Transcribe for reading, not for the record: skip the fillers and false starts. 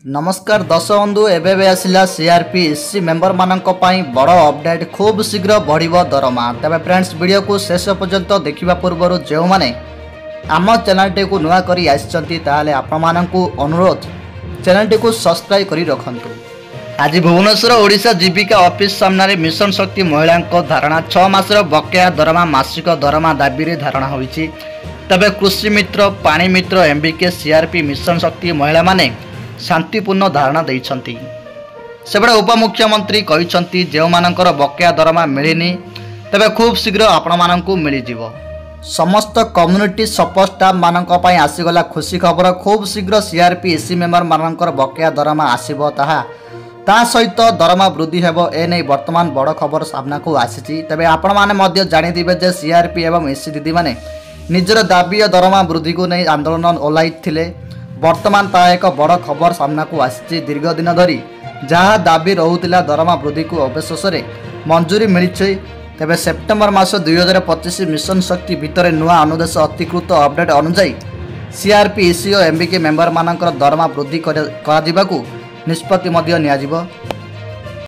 नमस्कार दर्शक बंधु एबे आसला सीआरपी एससी मेंबर मानक बड़ अपडेट खूब शीघ्र बढ़िबो दरमा। तबे फ्रेंड्स वीडियो को शेष पर्यंत देखिबा पूर्व जो माने आम चैनल को नुआ करी आछंती ताले आपण मानकु अनुरोध चैनल को सब्सक्राइब करी रखंतु। आज भुवनेश्वर ओडिशा जीविका ऑफिस सामने मिशन शक्ति महिला धारणा 6 मासर बकेया दरमा मासिक दरमा दाबी रे धारणा होईची। तबे कृषि मित्र पानी मित्र एमबीके सीआरपी मिशन शक्ति महिला माने शांतिपूर्ण धारणा देइछंती। सेबडे उपमुख्यमंत्री कहिछंती जेउ मानकर बकेया दरमा मिलिनी तबे खूब शीघ्र आपण मानकु मिली जिवो। समस्त कम्युनिटी सपोर्ट स्टाफ मानक पई आसीगला खुशी खबर। खूब शीघ्र सीआरपी एससी मेंबर मानकर बकेया दरमा आसीबो ता सहित दरमा वृद्धि हेबो ए नै वर्तमान बड़ खबर सामना को आसीची। तबे आपण माने मध्य जानि दिबे जे सीआरपी एवं एससी दीदी माने निजर दाबी और दरमा वृद्धि को नै आंदोलन ओलाइथिले। वर्तमान ता एक बड़ खबर सामना को आसी। दीर्घ दिन धरी जहाँ दाबी रोला दरमा वृद्धि को अवशेष मंजूरी मिली। तेबे सेप्टेम्बर मास 2025 मिशन शक्ति भितर नुआ अनुदेश अतिकृत अपडेट अनुजाई सीआरपी एससी और एमबीके मेंबर मानकर दरमा वृद्धि निष्पत्ति निया।